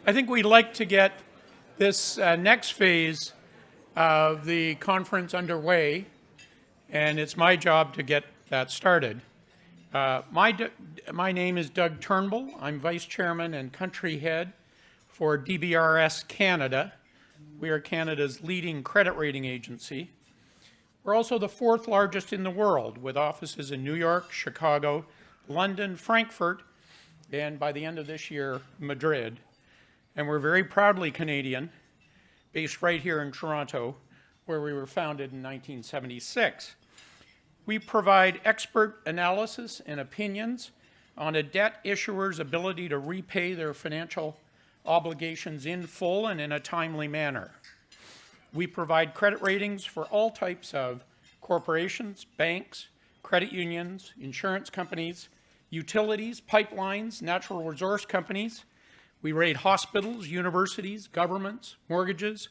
I think we'd like to get this next phase of the conference underway, and it's my job to get that started. My name is Doug Turnbull. I'm Vice Chairman and Country Head for DBRS Canada. We are Canada's leading credit rating agency. We're also the fourth largest in the world, with offices in New York, Chicago, London, Frankfurt, and by the end of this year, Madrid. And we're very proudly Canadian, based right here in Toronto, where we were founded in 1976. We provide expert analysis and opinions on a debt issuer's ability to repay their financial obligations in full and in a timely manner. We provide credit ratings for all types of corporations, banks, credit unions, insurance companies, utilities, pipelines, natural resource companies. We rate hospitals, universities, governments, mortgages,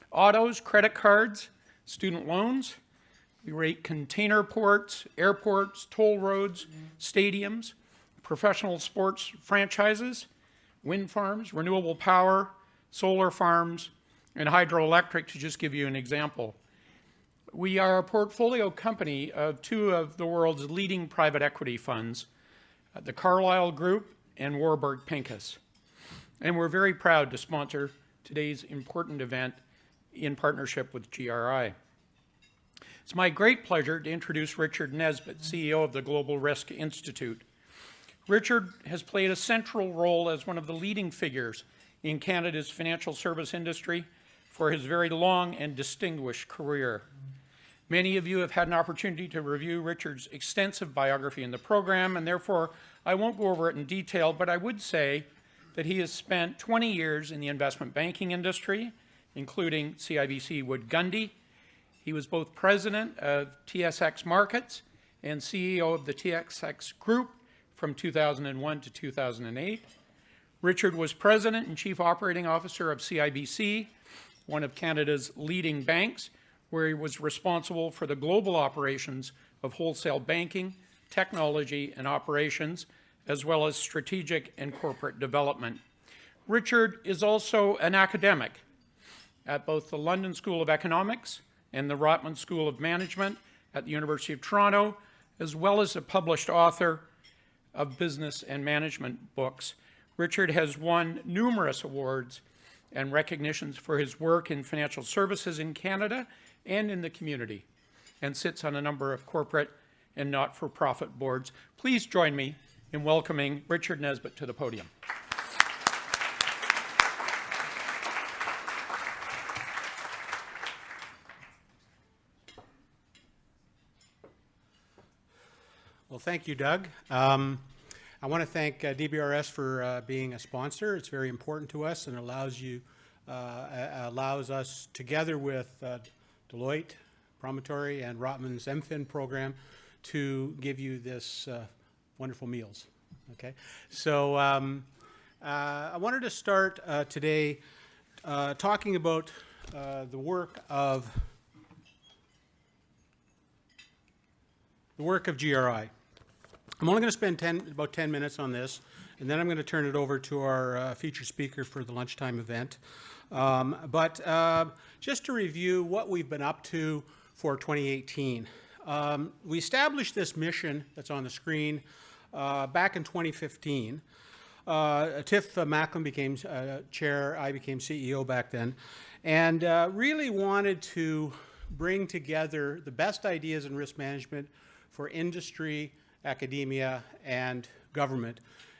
autos, credit cards, student loans. We rate container ports, airports, toll roads, stadiums, professional sports franchises, wind farms, renewable power, solar farms, and hydroelectric, to just give you an example. We are a portfolio company of two of the world's leading private equity funds, the Carlyle Group and Warburg Pincus. And we're very proud to sponsor today's important event in partnership with GRI. It's my great pleasure to introduce Richard Nesbitt, CEO of the Global Risk Institute. Richard has played a central role as one of the leading figures in Canada's financial service industry for his very long and distinguished career. Many of you have had an opportunity to review Richard's extensive biography in the program, and therefore I won't go over it in detail, but I would say that he has spent 20 years in the investment banking industry, including CIBC Wood Gundy. He was both president of TSX Markets and CEO of the TSX Group from 2001 to 2008. Richard was president and chief operating officer of CIBC, one of Canada's leading banks, where he was responsible for the global operations of wholesale banking, technology, and operations, as well as strategic and corporate development. Richard is also an academic at both the London School of Economics and the Rotman School of Management at the University of Toronto, as well as a published author of business and management books. Richard has won numerous awards and recognitions for his work in financial services in Canada and in the community, and sits on a number of corporate and not-for-profit boards. Please join me in welcoming Richard Nesbitt to the podium. Well, thank you, Doug. I want to thank DBRS for being a sponsor. It's very important to us and allows us, together with Deloitte, Promontory, and Rotman's MFIN program, to give you this wonderful meals. Okay, so I wanted to start today talking about the work of GRI. I'm only going to spend about 10 minutes on this, and then I'm going to turn it over to our featured speaker for the lunchtime event. But just to review what we've been up to for 2018. We established this mission that's on the screen back in 2015. Tiff Macklin became chair, I became CEO back then, and really wanted to bring together the best ideas in risk management for industry, academia, and government,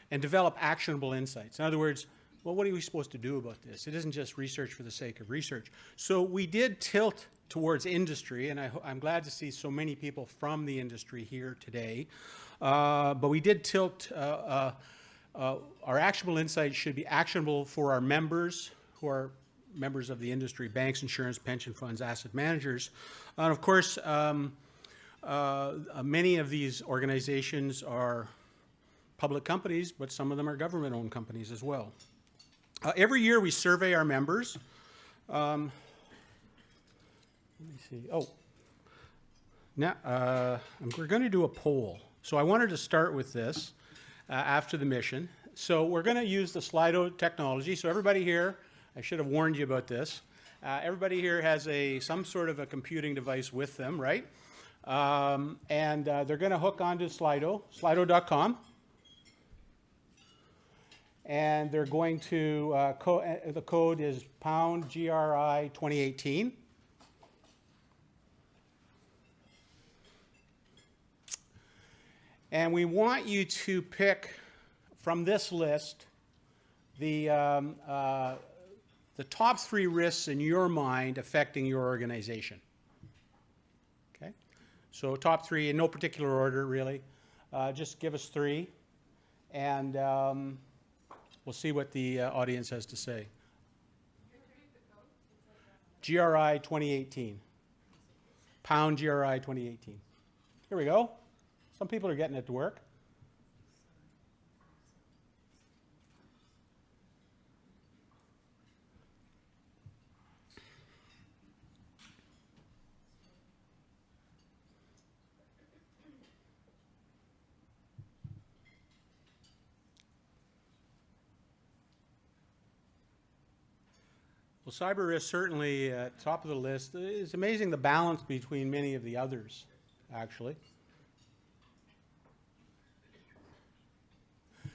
and develop actionable insights. In other words, well, what are we supposed to do about this? It isn't just research for the sake of research. So we did tilt towards industry, and I'm glad to see so many people from the industry here today. But we did tilt, our actionable insights should be actionable for our members, who are members of the industry, banks, insurance, pension funds, asset managers. And of course, many of these organizations are public companies, but some of them are government-owned companies as well. Every year we survey our members. Let me see. Oh, now we're going to do a poll. So I wanted to start with this after the mission. So we're going to use the Slido technology. So everybody here, I should have warned you about this. Everybody here has some sort of a computing device with them, right? They're going to hook onto Slido, slido.com. And they're going to, the code is pound GRI 2018. And we want you to pick from this list the top 3 risks in your mind affecting your organization. Okay? So top 3 in no particular order, really. Just give us 3, and we'll see what the audience has to say. GRI 2018. Pound GRI 2018. Here we go. Some people are getting it to work. Well, cyber risk certainly at top of the list. It's amazing the balance between many of the others, actually.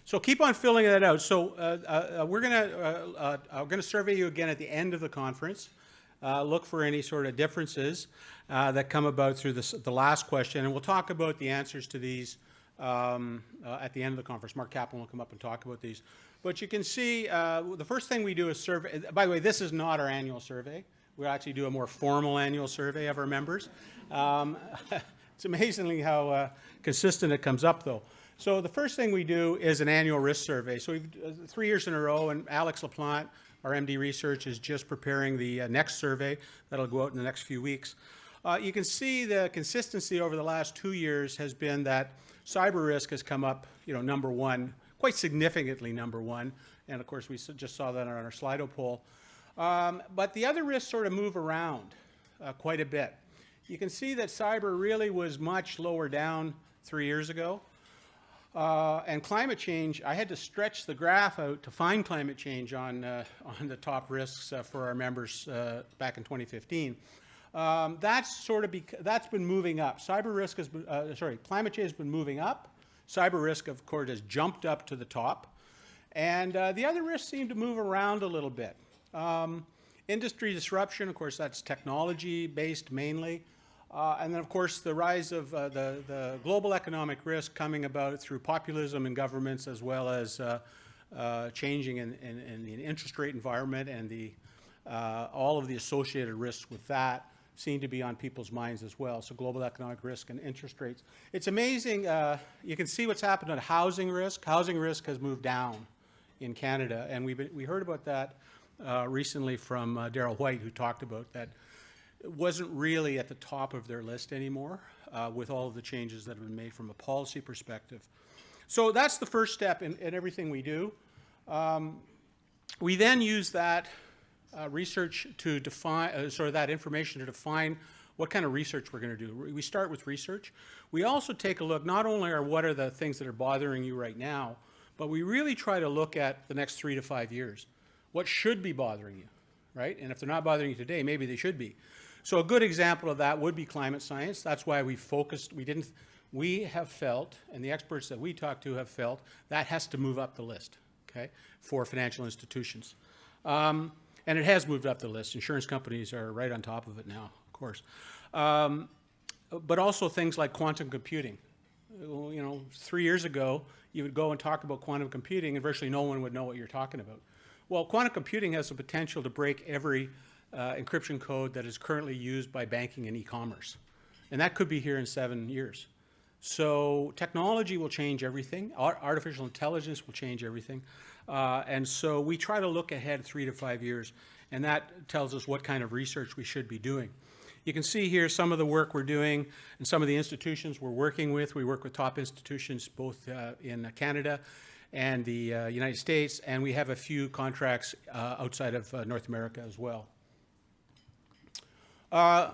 So keep on filling that out. So we're going to survey you again at the end of the conference. Look for any sort of differences that come about through the last question, and we'll talk about the answers to these at the end of the conference. Mark Kaplan will come up and talk about these. But you can see the first thing we do is survey. By the way, this is not our annual survey. We actually do a more formal annual survey of our members. It's amazingly how consistent it comes up, though. So the first thing we do is an annual risk survey. So we've 3 years in a row, and Alex LaPlante, our MD Research, is just preparing the next survey that'll go out in the next few weeks. You can see the consistency over the last 2 years has been that cyber risk has come up, number 1, quite significantly number 1. And of course, we just saw that on our Slido poll. But the other risks sort of move around quite a bit. You can see that cyber really was much lower down 3 years ago. And climate change, I had to stretch the graph out to find climate change on the top risks for our members back in 2015. That's been moving up. Cyber risk has been, climate change has been moving up. Cyber risk, of course, has jumped up to the top. And the other risks seem to move around a little bit. Industry disruption, of course, that's technology-based mainly. And then, of course, the rise of the global economic risk coming about through populism in governments, as well as changing in the interest rate environment, and all of the associated risks with that seem to be on people's minds as well. So global economic risk and interest rates. It's amazing. You can see what's happened on housing risk. Housing risk has moved down in Canada, and we heard about that recently from Darrell White, who talked about that. It wasn't really at the top of their list anymore with all of the changes that have been made from a policy perspective. So that's the first step in everything we do. We then use that research to define, that information to define what kind of research we're going to do. We start with research. We also take a look, not only what are the things that are bothering you right now, but we really try to look at the next 3 to 5 years. What should be bothering you, right? And if they're not bothering you today, maybe they should be. So a good example of that would be climate science. That's why we focused, we have felt, and the experts that we talk to have felt, that has to move up the list, okay, for financial institutions. And it has moved up the list. Insurance companies are right on top of it now, of course. But also things like quantum computing. 3 years ago, you would go and talk about quantum computing, and virtually no one would know what you're talking about. Well, quantum computing has the potential to break every encryption code that is currently used by banking and e-commerce. And that could be here in 7 years. So technology will change everything. Artificial intelligence will change everything. And so we try to look ahead 3 to 5 years, and that tells us what kind of research we should be doing. You can see here some of the work we're doing and some of the institutions we're working with. We work with top institutions both in Canada and the United States, and we have a few contracts outside of North America as well. A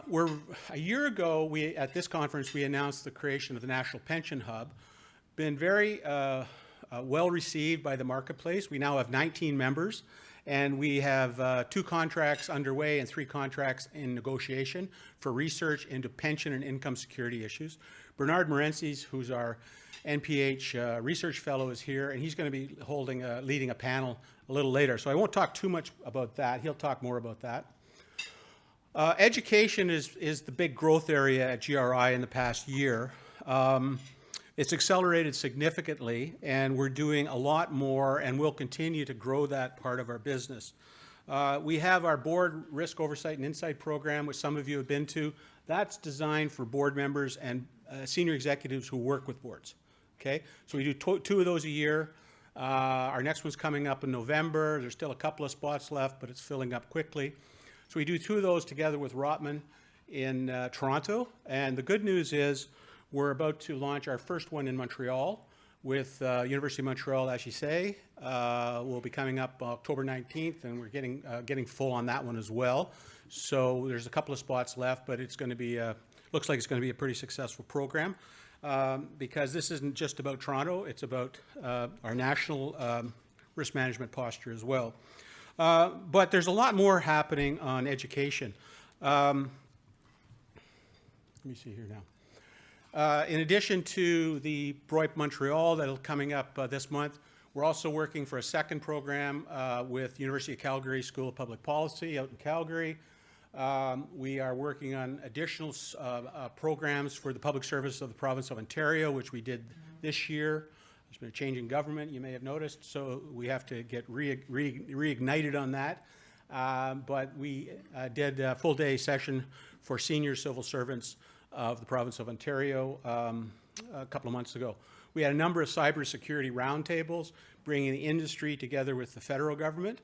year ago, at this conference, we announced the creation of the National Pension Hub. Been very well received by the marketplace. We now have 19 members, and we have 2 contracts underway and 3 contracts in negotiation for research into pension and income security issues. Bernard Morencies, who's our NPH research fellow, is here, and he's going to be leading a panel a little later. So I won't talk too much about that. He'll talk more about that. Education is the big growth area at GRI in the past year. It's accelerated significantly, and we're doing a lot more, and we'll continue to grow that part of our business. We have our board risk oversight and insight program, which some of you have been to. That's designed for board members and senior executives who work with boards. Okay, so we do 2 of those a year. Our next one's coming up in November. There's still a couple of spots left, but it's filling up quickly. So we do 2 of those together with Rotman in Toronto. And the good news is we're about to launch our first one in Montreal with University of Montreal, as you say. Will be coming up October 19th, and we're getting full on that one as well. So there's a couple of spots left, but it's going to be looks like it's going to be a pretty successful program because this isn't just about Toronto. It's about our national risk management posture as well. But there's a lot more happening on education. Let me see here now. In addition to the BROIP Montreal that'll coming up this month, we're also working for a second program with University of Calgary School of Public Policy out in Calgary. We are working on additional programs for the public service of the province of Ontario, which we did this year. There's been a change in government, you may have noticed, so we have to get reignited on that. But we did a full-day session for senior civil servants of the province of Ontario a couple of months ago. We had a number of cybersecurity roundtables, bringing the industry together with the federal government.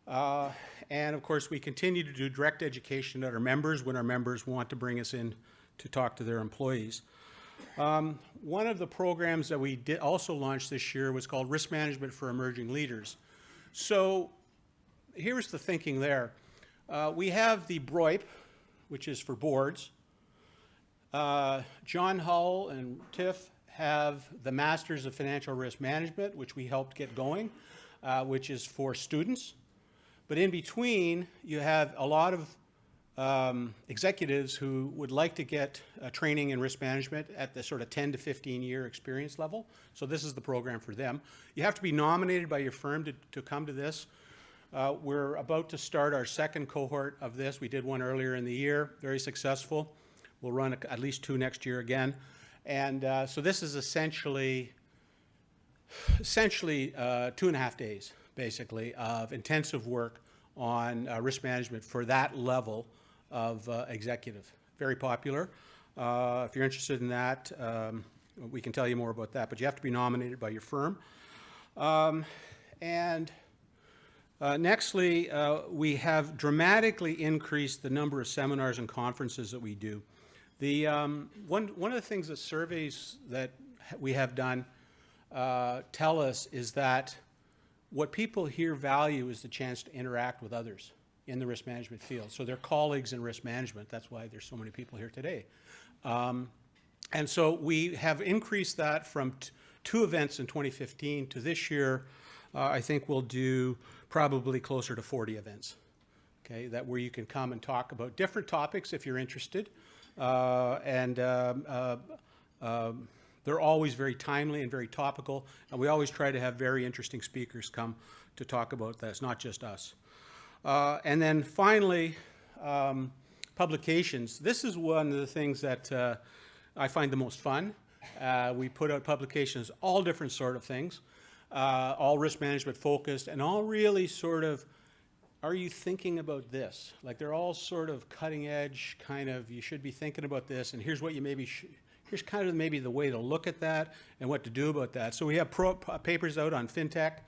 And of course, we continue to do direct education at our members when our members want to bring us in to talk to their employees. One of the programs that we did also launched this year was called Risk Management for Emerging Leaders. So here's the thinking there. We have the BROIP, which is for boards. John Hull and Tiff have the Masters of Financial Risk Management, which we helped get going, which is for students. But in between, you have a lot of executives who would like to get training in risk management at the sort of 10 to 15 year experience level. So this is the program for them. You have to be nominated by your firm to come to this. We're about to start our second cohort of this. We did one earlier in the year, very successful. We'll run at least 2 next year again. And so this is essentially 2.5 days, basically, of intensive work on risk management for that level of executive. Very popular. If you're interested in that, we can tell you more about that, but you have to be nominated by your firm. Nextly, we have dramatically increased the number of seminars and conferences that we do. One of the things that surveys that we have done tell us is that what people here value is the chance to interact with others in the risk management field. So they're colleagues in risk management. That's why there's so many people here today. And so we have increased that from 2 events in 2015 to this year. I think we'll do probably closer to 40 events, okay, where you can come and talk about different topics if you're interested. They're always very timely and very topical, and we always try to have very interesting speakers come to talk about this, not just us. And then finally, publications. This is one of the things that I find the most fun. We put out publications, all different sort of things, all risk management focused, and all really sort of, are you thinking about this? Like they're all sort of cutting edge, kind of, you should be thinking about this, and here's what you maybe here's kind of maybe the way to look at that and what to do about that. So we have papers out on fintech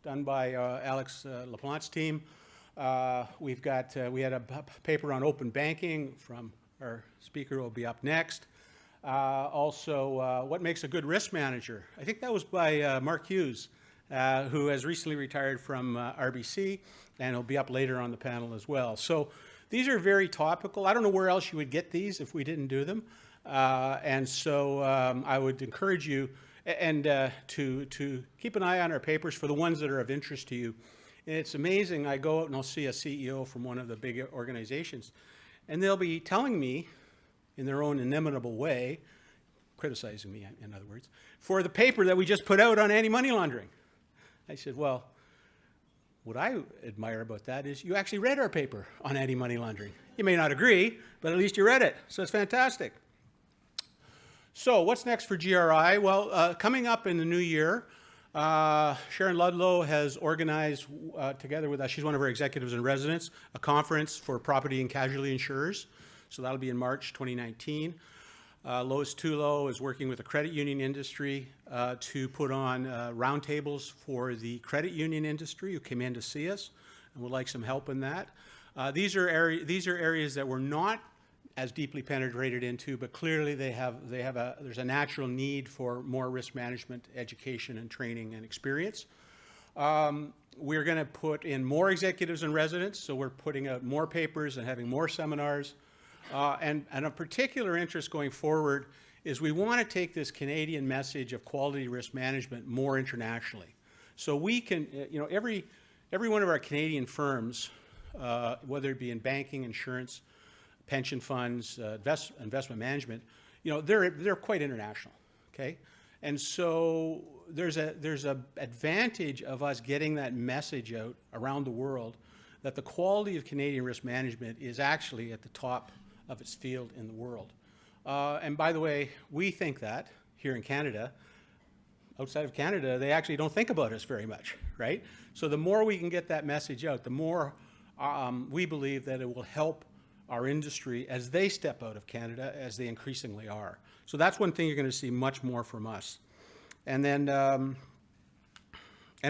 done by Alex LaPlante's team. We had a paper on open banking from our speaker who will be up next. Also, what makes a good risk manager? I think that was by Mark Hughes, who has recently retired from RBC, and he'll be up later on the panel as well. So these are very topical. I don't know where else you would get these if we didn't do them. And so I would encourage you, and to keep an eye on our papers for the ones that are of interest to you. And it's amazing, I go out and I'll see a CEO from one of the big organizations, and they'll be telling me in their own inimitable way, criticizing me, in other words, for the paper that we just put out on anti-money laundering. I said, well, what I admire about that is you actually read our paper on anti-money laundering. You may not agree, but at least you read it, so it's fantastic. So what's next for GRI? Well, coming up in the new year, Sharon Ludlow has organized, together with us, she's one of our executives in residence, a conference for property and casualty insurers. So that'll be in March 2019. Lois Tulo is working with the credit union industry to put on roundtables for the credit union industry who came in to see us and would like some help in that. These are areas that we're not as deeply penetrated into, but clearly there's a natural need for more risk management education and training and experience. We're going to put in more executives in residence, so we're putting out more papers and having more seminars. And a particular interest going forward is we want to take this Canadian message of quality risk management more internationally. So we can, every one of our Canadian firms, whether it be in banking, insurance, pension funds, investment management, they're quite international, okay? And so there's a advantage of us getting that message out around the world that the quality of Canadian risk management is actually at the top of its field in the world. And by the way, we think that here in Canada. Outside of Canada, they actually don't think about us very much, right? So the more we can get that message out, the more we believe that it will help our industry as they step out of Canada, as they increasingly are. So that's one thing you're going to see much more from us. And then, and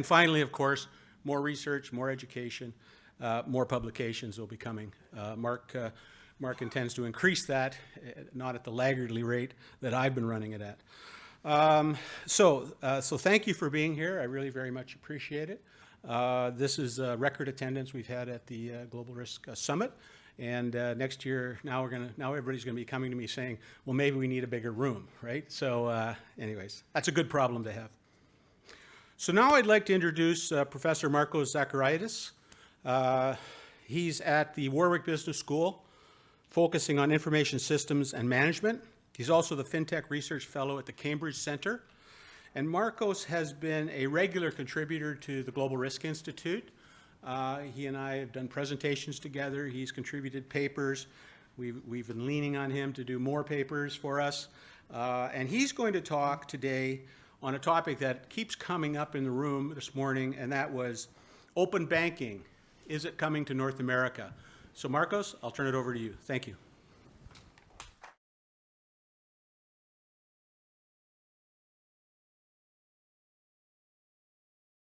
finally, of course, more research, more education, more publications will be coming. Mark intends to increase that, not at the laggardly rate that I've been running it at. So thank you for being here. I really very much appreciate it. This is record attendance we've had at the Global Risk Summit. And next year, now everybody's going to be coming to me saying, well, maybe we need a bigger room, right? So anyways, that's a good problem to have. So now I'd like to introduce Professor Marcos Zachariadis. He's at the Warwick Business School, focusing on information systems and management. He's also the FinTech Research Fellow at the Cambridge Center. And Marcos has been a regular contributor to the Global Risk Institute. He and I have done presentations together. He's contributed papers. We've been leaning on him to do more papers for us. And he's going to talk today on a topic that keeps coming up in the room this morning, and that was open banking. Is it coming to North America? So Marcos, I'll turn it over to you. Thank you.